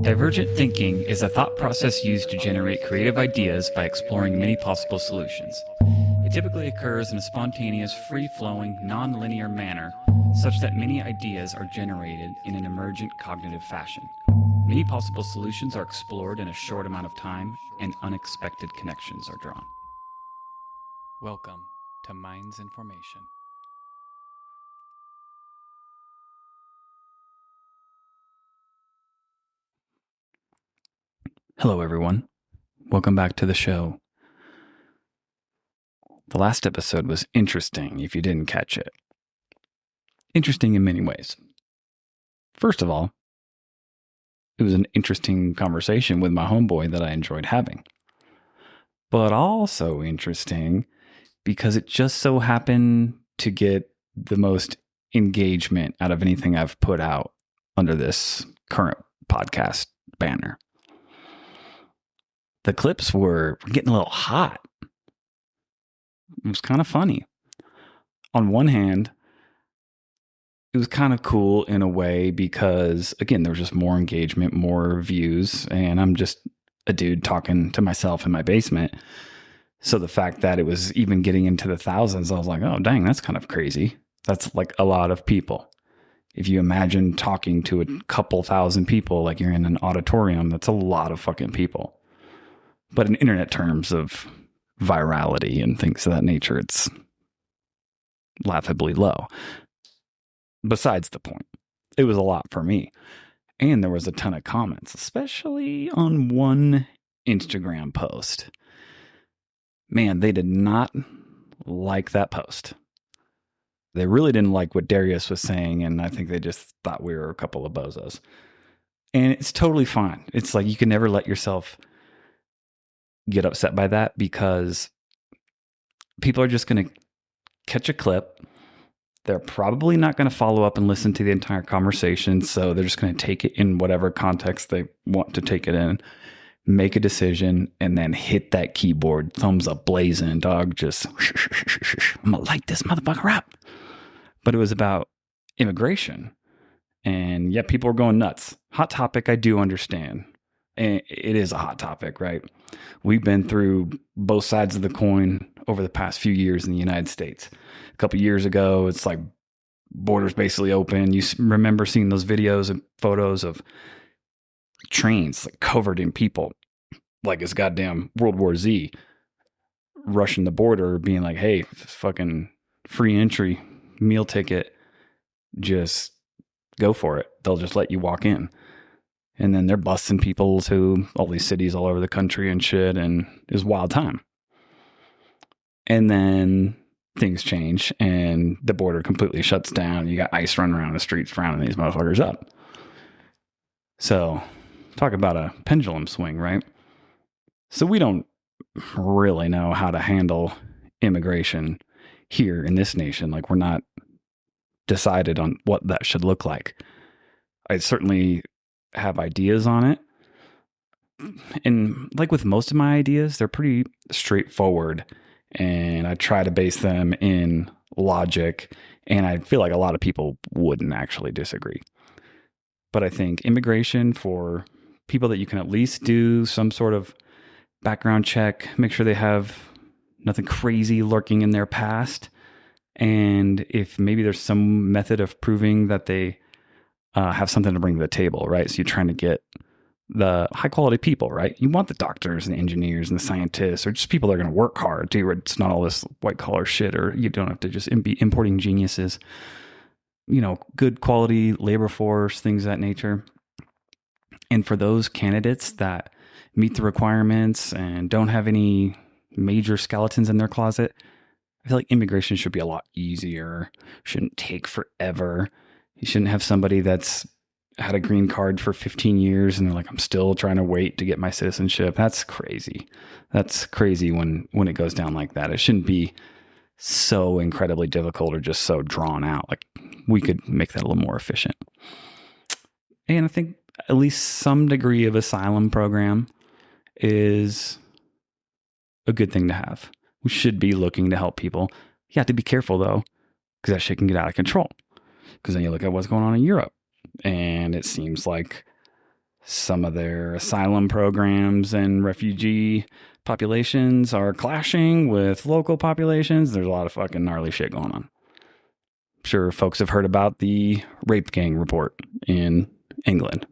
Divergent thinking is a thought process used to generate creative ideas by exploring many possible solutions. It typically occurs in a spontaneous, free-flowing, non-linear manner, such that many ideas are generated in an emergent cognitive fashion. Many possible solutions are explored in a short amount of time, and unexpected connections are drawn. Welcome to Minds in Formation. Hello, everyone. Welcome back to the show. The last episode was interesting if you didn't catch it. Interesting in many ways. First of all, it was an interesting conversation with my homeboy that I enjoyed having. But also interesting because it just so happened to get the most engagement out of anything I've put out under this current podcast banner. The clips were getting a little hot. It was kind of funny. On one hand, it was kind of cool in a way because, again, there was just more engagement, more views, and I'm just a dude talking to myself in my basement. So the fact that it was even getting into the thousands, I was like, oh, dang, that's kind of crazy. That's like a lot of people. If you imagine talking to a couple thousand people like you're in an auditorium, that's a lot of fucking people. But in internet terms of virality and things of that nature, it's laughably low. Besides the point, it was a lot for me. And there was a ton of comments, especially on one Instagram post. Man, they did not like that post. They really didn't like what Darius was saying, and I think they just thought we were a couple of bozos. And it's totally fine. It's like you can never let yourself get upset by that because people are just going to catch a clip. They're probably not going to follow up and listen to the entire conversation. So they're just going to take it in whatever context they want to take it in, make a decision, and then hit that keyboard, thumbs up blazing, dog, just, I'm going to light this motherfucker up. But it was about immigration. And yeah, people were going nuts. Hot topic, I do understand. And it is a hot topic, right? We've been through both sides of the coin over the past few years in the United States. A couple years ago, it's like borders basically open. You remember seeing those videos and photos of trains like covered in people, like it's goddamn World War Z, rushing the border, being like, hey, fucking free entry, meal ticket, just go for it. They'll just let you walk in. And then they're busing people to all these cities all over the country and shit. And it was a wild time. And then things change and the border completely shuts down. You got ICE running around the streets rounding these motherfuckers up. So talk about a pendulum swing, right? So we don't really know how to handle immigration here in this nation. Like we're not decided on what that should look like. I certainly have ideas on it. And like with most of my ideas, they're pretty straightforward. And I try to base them in logic. And I feel like a lot of people wouldn't actually disagree. But I think immigration for people that you can at least do some sort of background check, make sure they have nothing crazy lurking in their past. And if maybe there's some method of proving that they have something to bring to the table, right? So you're trying to get the high quality people, right? You want the doctors and the engineers and the scientists, or just people that are going to work hard too. It's not all this white collar shit, or you don't have to just be importing geniuses. You know, good quality labor force, things of that nature. And for those candidates that meet the requirements and don't have any major skeletons in their closet, I feel like immigration should be a lot easier. Shouldn't take forever. You shouldn't have somebody that's had a green card for 15 years and they're like, I'm still trying to wait to get my citizenship. That's crazy. That's crazy when it goes down like that. It shouldn't be so incredibly difficult or just so drawn out. Like we could make that a little more efficient. And I think at least some degree of asylum program is a good thing to have. We should be looking to help people. You have to be careful though, because that shit can get out of control. Because then you look at what's going on in Europe, and it seems like Some of their asylum programs and refugee populations are clashing with local populations. There's a lot of fucking gnarly shit going on. I'm sure folks have heard about the rape gang report in England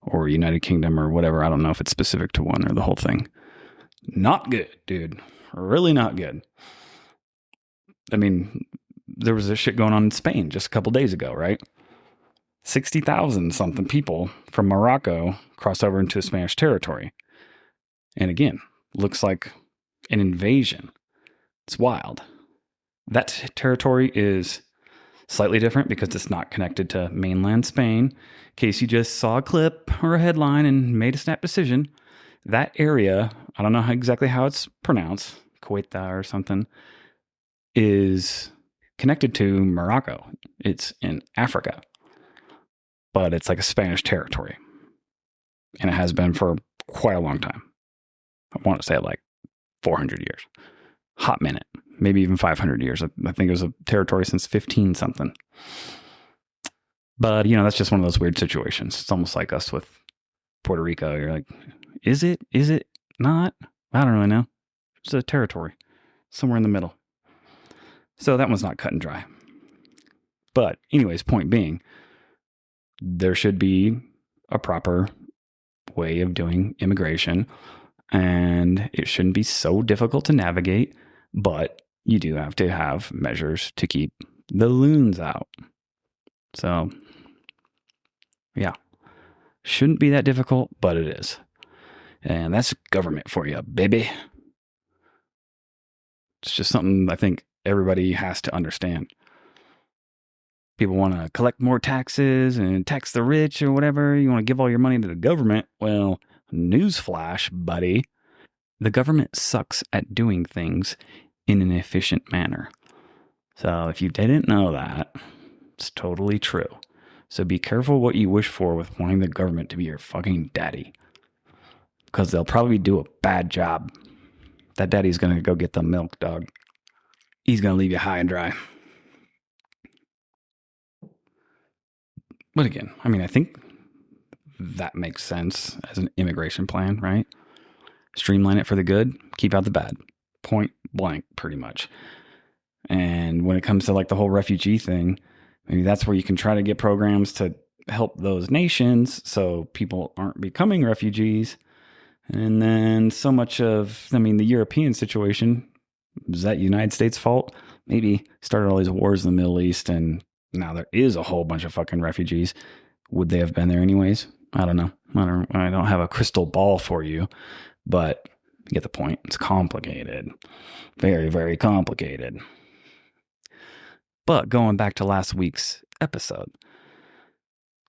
or United Kingdom or whatever. I don't know if it's specific to one or the whole thing. Not good, dude. Really not good. I mean, there was this shit going on in Spain just a couple days ago, right? 60,000 something people from Morocco crossed over into Spanish territory. And again, looks like an invasion. It's wild. That territory is slightly different because it's not connected to mainland Spain. In case you just saw a clip or a headline and made a snap decision, that area, I don't know exactly how it's pronounced, Kuwaita or something, is connected to Morocco. It's in Africa, but it's like a Spanish territory. And it has been for quite a long time. I want to say like 400 years. Hot minute. Maybe even 500 years. I think it was a territory since 15 something. But, that's just one of those weird situations. It's almost like us with Puerto Rico. You're like, is it? Is it not? I don't really know. It's a territory somewhere in the middle. So that one's not cut and dry. But anyways, point being, there should be a proper way of doing immigration, and it shouldn't be so difficult to navigate, but you do have to have measures to keep the loons out. So, yeah, shouldn't be that difficult, but it is. And that's government for you, baby. It's just something I think everybody has to understand. People want to collect more taxes and tax the rich or whatever. You want to give all your money to the government. Well, newsflash, buddy. The government sucks at doing things in an efficient manner. So if you didn't know that, it's totally true. So be careful what you wish for with wanting the government to be your fucking daddy. Because they'll probably do a bad job. That daddy's going to go get the milk, dog. He's going to leave you high and dry. But again, I think that makes sense as an immigration plan, right? Streamline it for the good, keep out the bad. Point blank, pretty much. And when it comes to like the whole refugee thing, maybe that's where you can try to get programs to help those nations so people aren't becoming refugees. And then so much of, the European situation, is that United States' fault? Maybe started all these wars in the Middle East and now there is a whole bunch of fucking refugees. Would they have been there anyways? I don't know. I don't have a crystal ball for you, but you get the point. It's complicated. Very, very complicated. But going back to last week's episode,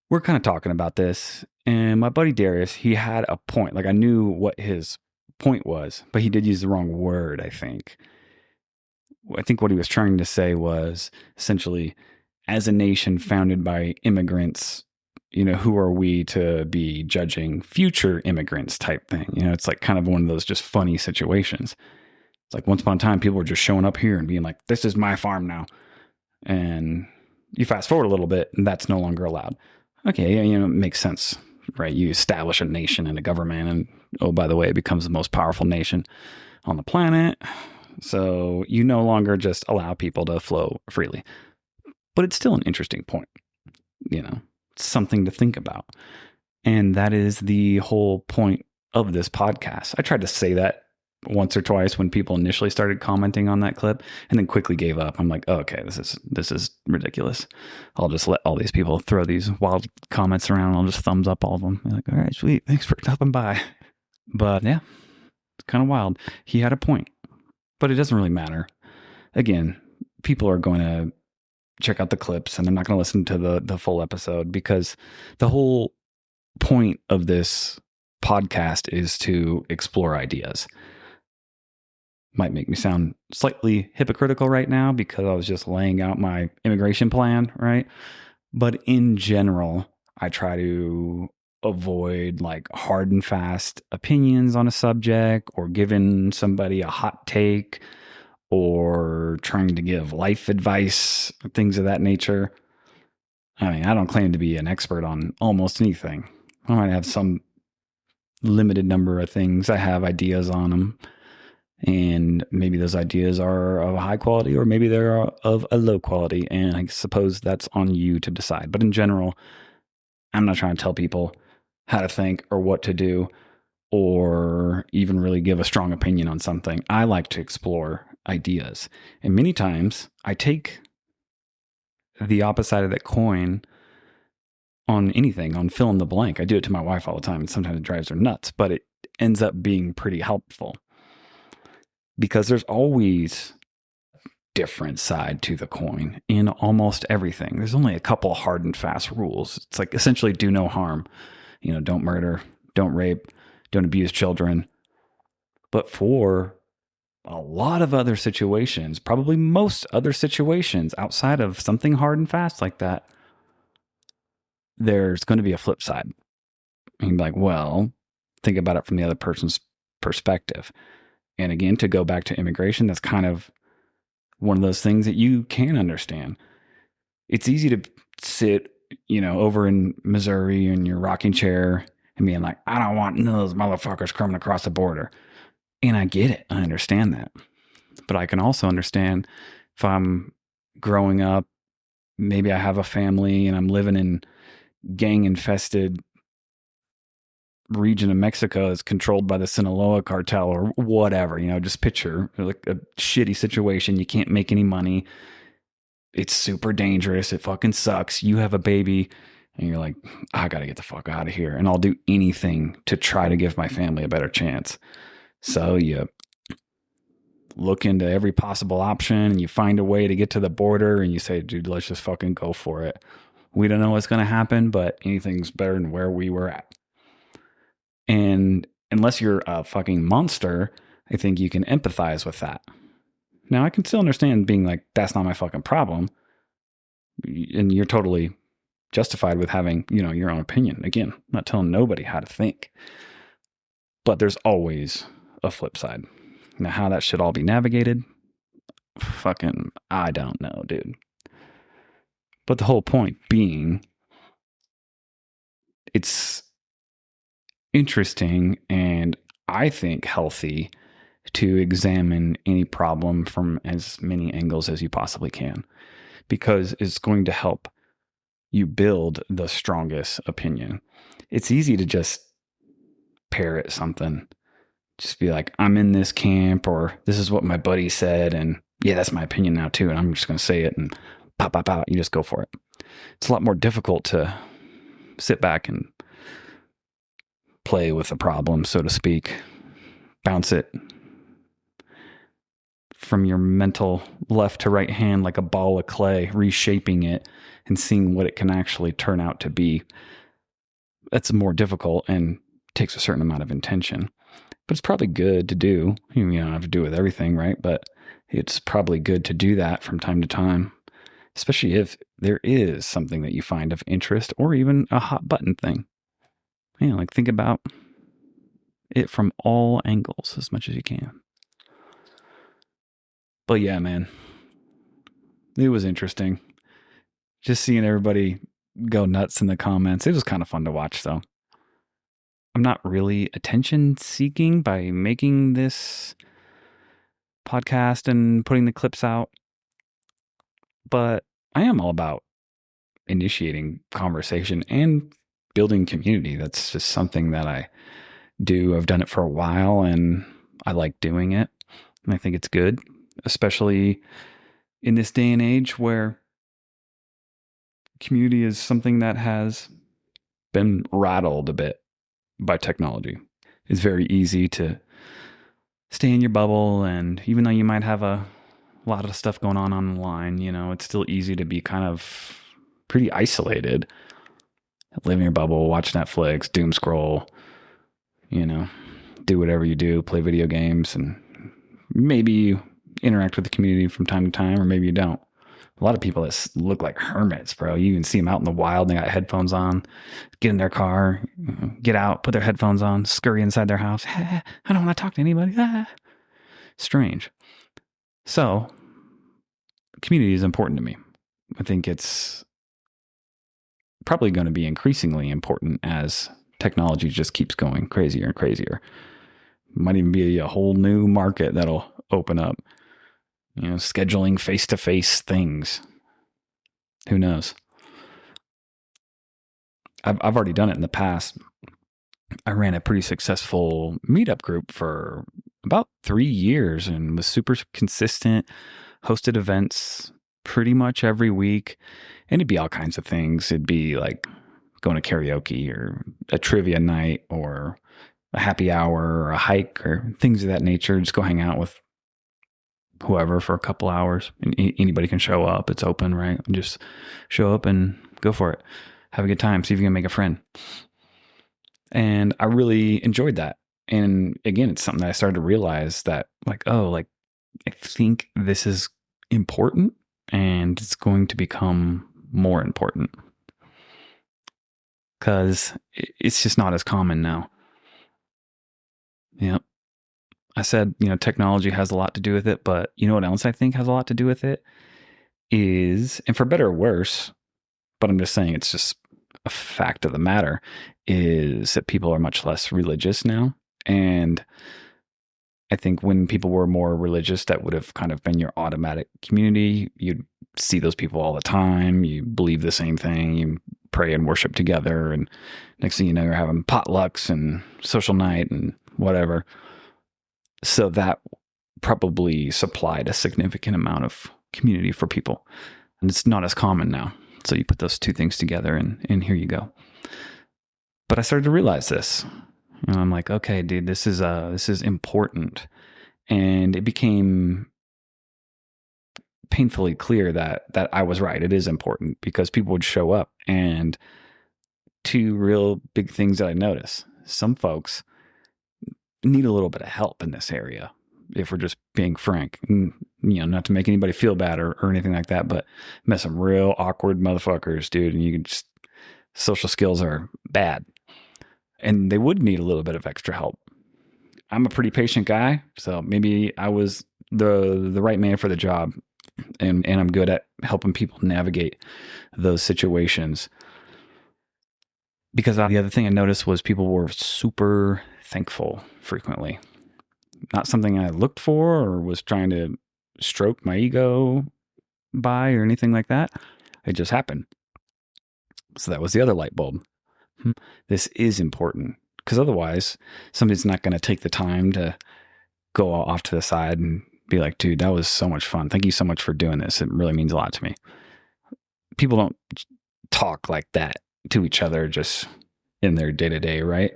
we're kind of talking about this, and my buddy Darius, he had a point. Like I knew what his point was, but he did use the wrong word, I think. I think what he was trying to say was essentially, as a nation founded by immigrants, who are we to be judging future immigrants type thing? It's like kind of one of those just funny situations. It's like once upon a time, people were just showing up here and being like, this is my farm now. And you fast forward a little bit and that's no longer allowed. Okay, it makes sense, right? You establish a nation and a government and, oh, by the way, it becomes the most powerful nation on the planet. So you no longer just allow people to flow freely. But it's still an interesting point, something to think about. And that is the whole point of this podcast. I tried to say that once or twice when people initially started commenting on that clip and then quickly gave up. I'm like, oh, okay, this is ridiculous. I'll just let all these people throw these wild comments around. I'll just thumbs up all of them. They're like, all right, sweet. Thanks for stopping by. But yeah, it's kind of wild. He had a point, but it doesn't really matter. Again, people are going to check out the clips and they're not going to listen to the full episode because the whole point of this podcast is to explore ideas. Might make me sound slightly hypocritical right now because I was just laying out my immigration plan, right? But in general, I try to avoid like hard and fast opinions on a subject or giving somebody a hot take or trying to give life advice, things of that nature. I don't claim to be an expert on almost anything. I might have some limited number of things. I have ideas on them. And maybe those ideas are of a high quality or maybe they're of a low quality. And I suppose that's on you to decide. But in general, I'm not trying to tell people how to think or what to do or even really give a strong opinion on something. I like to explore ideas. And many times I take the opposite side of that coin on anything, on fill in the blank. I do it to my wife all the time, and sometimes it drives her nuts, but it ends up being pretty helpful because there's always a different side to the coin in almost everything. There's only a couple hard and fast rules. It's like essentially do no harm. Don't murder, don't rape, don't abuse children. But for a lot of other situations, probably most other situations outside of something hard and fast like that, there's going to be a flip side. And like, well, think about it from the other person's perspective. And again, to go back to immigration, that's kind of one of those things that you can understand. It's easy to sit, over in Missouri in your rocking chair and being like, I don't want none of those motherfuckers coming across the border. And I get it. I understand that. But I can also understand if I'm growing up, maybe I have a family and I'm living in gang-infested region of Mexico that's controlled by the Sinaloa cartel or whatever, just picture like a shitty situation. You can't make any money. It's super dangerous. It fucking sucks. You have a baby and you're like, I got to get the fuck out of here. And I'll do anything to try to give my family a better chance. So you look into every possible option and you find a way to get to the border and you say, dude, let's just fucking go for it. We don't know what's going to happen, but anything's better than where we were at. And unless you're a fucking monster, I think you can empathize with that. Now, I can still understand being like, that's not my fucking problem. And you're totally justified with having, your own opinion. Again, I'm not telling nobody how to think. But there's always a flip side. Now, how that should all be navigated, fucking, I don't know, dude. But the whole point being, it's interesting and I think healthy to examine any problem from as many angles as you possibly can, because it's going to help you build the strongest opinion. It's easy to just parrot something. Just be like, I'm in this camp, or this is what my buddy said, and yeah, that's my opinion now too, and I'm just going to say it, and pop, pop, pop, you just go for it. It's a lot more difficult to sit back and play with the problem, so to speak. Bounce it from your mental left to right hand like a ball of clay, reshaping it and seeing what it can actually turn out to be. That's more difficult and takes a certain amount of intention. But it's probably good to do. You don't have to do it with everything, right? But it's probably good to do that from time to time, especially if there is something that you find of interest or even a hot button thing. Like think about it from all angles as much as you can. But yeah, man, it was interesting. Just seeing everybody go nuts in the comments. It was kind of fun to watch, though. I'm not really attention seeking by making this podcast and putting the clips out, but I am all about initiating conversation and building community. That's just something that I do. I've done it for a while and I like doing it. And I think it's good, especially in this day and age where community is something that has been rattled a bit by technology. It's very easy to stay in your bubble, and even though you might have a lot of stuff going on online, it's still easy to be kind of pretty isolated. Live in your bubble, watch Netflix, doom scroll, do whatever you do, play video games, and maybe you interact with the community from time to time, or maybe you don't. A lot of people that look like hermits, bro. You can see them out in the wild. They got headphones on, get in their car, get out, put their headphones on, scurry inside their house. I don't want to talk to anybody. Strange. So, community is important to me. I think it's probably going to be increasingly important as technology just keeps going crazier and crazier. Might even be a whole new market that'll open up. Scheduling face-to-face things. Who knows? I've already done it in the past. I ran a pretty successful meetup group for about 3 years and was super consistent, hosted events pretty much every week. And it'd be all kinds of things. It'd be like going to karaoke or a trivia night or a happy hour or a hike or things of that nature. Just go hang out with whoever for a couple hours. And anybody can show up. It's open, right? Just show up and go for it. Have a good time. See if you can make a friend. And I really enjoyed that. And again, it's something that I started to realize that I think this is important and it's going to become more important because it's just not as common now. Yep. I said, technology has a lot to do with it, but you know what else I think has a lot to do with it is, and for better or worse, but I'm just saying it's just a fact of the matter, is that people are much less religious now. And I think when people were more religious, that would have kind of been your automatic community. You'd see those people all the time. You believe the same thing. You pray and worship together. And next thing you know, you're having potlucks and social night and whatever. So that probably supplied a significant amount of community for people. And it's not as common now. So you put those two things together and here you go. But I started to realize this. And I'm like, okay, dude, this is important. And it became painfully clear that I was right. It is important because people would show up. And two real big things that I notice. Some folks need a little bit of help in this area, if we're just being frank. And, not to make anybody feel bad or anything like that, but met some real awkward motherfuckers, dude. And you can just, social skills are bad. And they would need a little bit of extra help. I'm a pretty patient guy, so maybe I was the right man for the job, and I'm good at helping people navigate those situations. Because the other thing I noticed was people were super thankful frequently. Not something I looked for or was trying to stroke my ego by or anything like that. It just happened. So that was the other light bulb. This is important, because otherwise somebody's not going to take the time to go off to the side and be like, dude, that was so much fun. Thank you so much for doing this. It really means a lot to me. People don't talk like that to each other just in their day-to-day, right?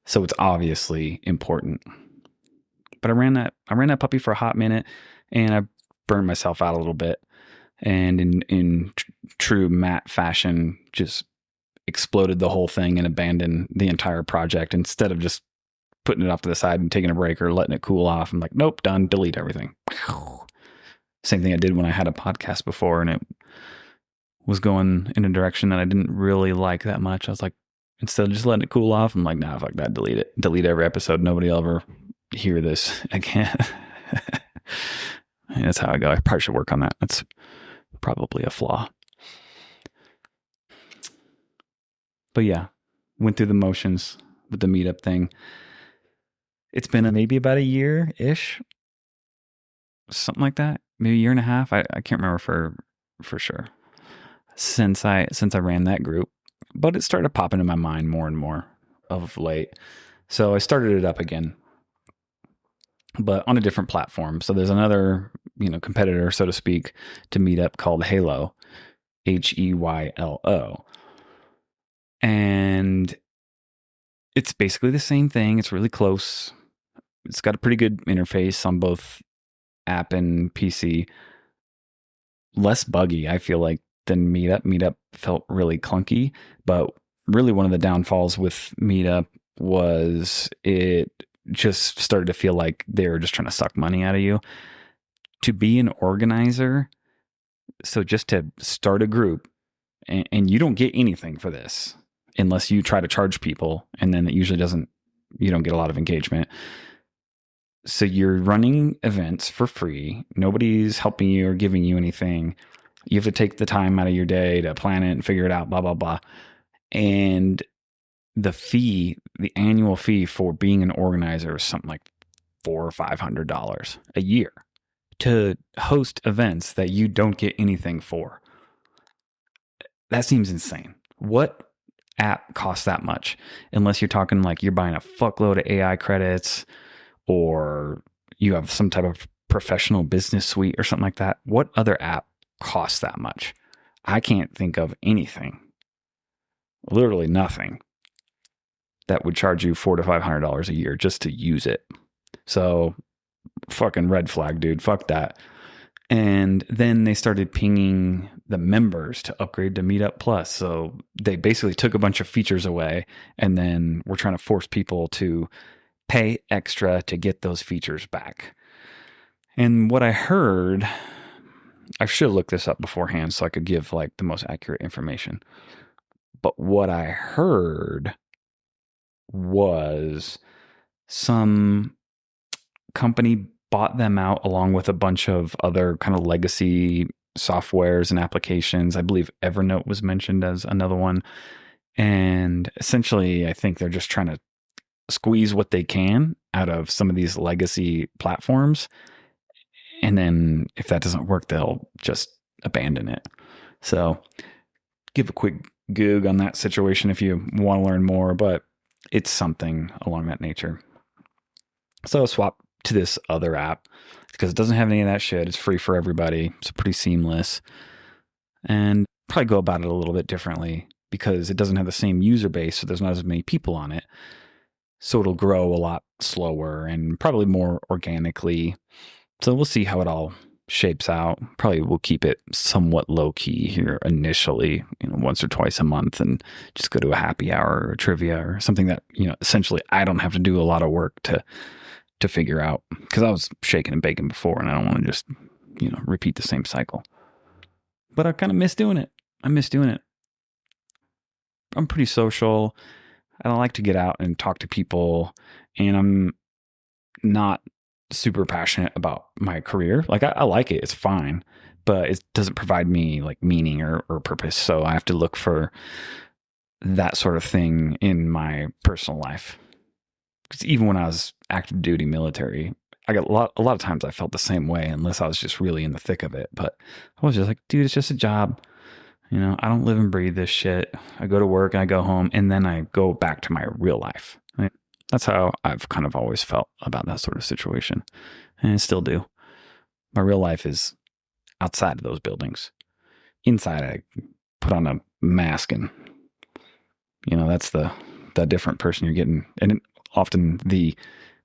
So it's obviously important. But I ran that puppy for a hot minute, and I burned myself out a little bit. And in true Matt fashion, just exploded the whole thing and abandoned the entire project instead of just putting it off to the side and taking a break or letting it cool off. I'm like, nope, done, delete everything. Same thing I did when I had a podcast before and it was going in a direction that I didn't really like that much. I was like, instead of just letting it cool off, I'm like, nah, fuck that, delete it. Delete every episode. Nobody will ever hear this again. That's how I go. I probably should work on that. That's probably a flaw. But yeah, went through the motions with the meetup thing. It's been maybe about a year-ish, something like that. Maybe a year and a half. I can't remember for sure since I ran that group. But it started popping in my mind more and more of late. So I started it up again, but on a different platform. So there's another, competitor, so to speak, to Meetup called Heylo, Heylo. And it's basically the same thing. It's really close. It's got a pretty good interface on both app and PC. Less buggy, I feel like, than Meetup. Meetup felt really clunky, but really one of the downfalls with Meetup was it just started to feel like they were just trying to suck money out of you. To be an organizer, so just to start a group, and you don't get anything for this unless you try to charge people, and then it usually you don't get a lot of engagement. So you're running events for free. Nobody's helping you or giving you anything. You have to take the time out of your day to plan it and figure it out, blah, blah, blah. And the annual fee for being an organizer is something like $400 or $500 a year to host events that you don't get anything for. That seems insane. What app costs that much? Unless you're talking like you're buying a fuckload of AI credits or you have some type of professional business suite or something like that. What other app costs that much? I can't think of anything. Literally nothing that would charge you $400 to $500 a year just to use it. So fucking red flag, dude. Fuck that. And then they started pinging the members to upgrade to Meetup Plus. So they basically took a bunch of features away and then we're trying to force people to pay extra to get those features back. And what I heard, I should have looked this up beforehand so I could give like the most accurate information. But what I heard was some company bought them out along with a bunch of other kind of legacy softwares and applications. I believe Evernote was mentioned as another one. And essentially, I think they're just trying to squeeze what they can out of some of these legacy platforms. And then if that doesn't work, they'll just abandon it. So give a quick Goog on that situation if you want to learn more, but it's something along that nature. So swap to this other app because it doesn't have any of that shit. It's free for everybody. It's pretty seamless. And probably go about it a little bit differently because it doesn't have the same user base, so there's not as many people on it. So it'll grow a lot slower and probably more organically. So we'll see how it all shapes out. Probably we'll keep it somewhat low key here initially, once or twice a month, and just go to a happy hour or a trivia or something that, essentially I don't have to do a lot of work to figure out, because I was shaking and baking before and I don't want to just, repeat the same cycle. But I kind of miss doing it. I'm pretty social. I don't like to get out and talk to people, and I'm not super passionate about my career. Like I like it. It's fine, but it doesn't provide me like meaning or purpose. So I have to look for that sort of thing in my personal life. Because even when I was active duty military, I got a lot of times I felt the same way unless I was just really in the thick of it. But I was just like, dude, it's just a job. I don't live and breathe this shit. I go to work and I go home and then I go back to my real life. Right? That's how I've kind of always felt about that sort of situation. And I still do. My real life is outside of those buildings. Inside, I put on a mask and, that's the different person you're getting. And often the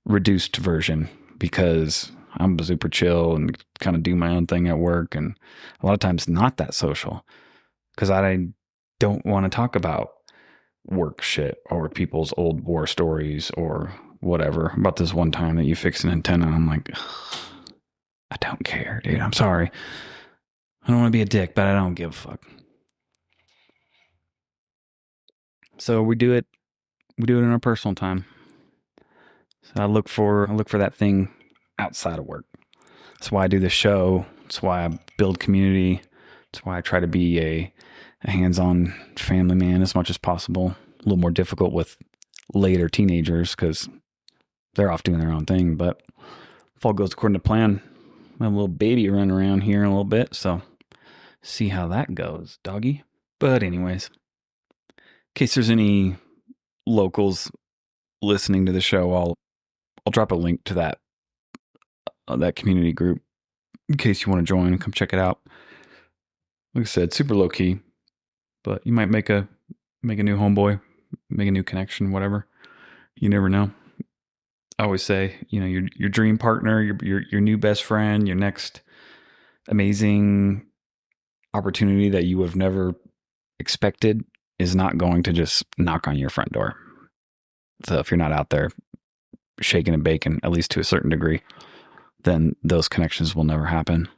reduced version, because I'm super chill and kind of do my own thing at work. And a lot of times not that social because I don't want to talk about work shit or people's old war stories or whatever. About this one time that you fixed an antenna, I'm like, I don't care, dude. I'm sorry. I don't want to be a dick, but I don't give a fuck. So we do it in our personal time. So I look for that thing outside of work. That's why I do the show. That's why I build community. That's why I try to be a hands-on family man as much as possible. A little more difficult with later teenagers because they're off doing their own thing. But if all goes according to plan, I have a little baby running around here in a little bit. So see how that goes, doggy. But anyways, in case there's any locals listening to the show, I'll drop a link to that community group in case you want to join and come check it out. Like I said, super low key, but you might make a new homeboy, make a new connection, whatever. You never know. I always say, your dream partner, your new best friend, your next amazing opportunity that you would have never expected is not going to just knock on your front door. So if you're not out there shaking and baking, at least to a certain degree, then those connections will never happen.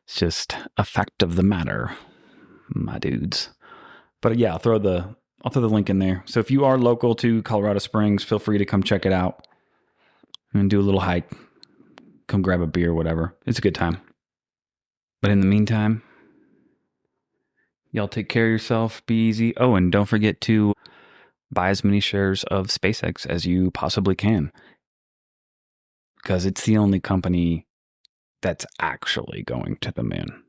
It's just a fact of the matter, my dudes. But yeah, I'll throw the link in there. So if you are local to Colorado Springs, feel free to come check it out and do a little hike. Come grab a beer, whatever. It's a good time. But in the meantime, y'all take care of yourself. Be easy. Oh, and don't forget to buy as many shares of SpaceX as you possibly can, because it's the only company that's actually going to the moon.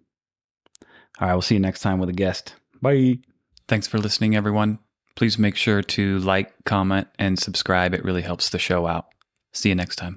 All right, we'll see you next time with a guest. Bye. Thanks for listening, everyone. Please make sure to like, comment, and subscribe. It really helps the show out. See you next time.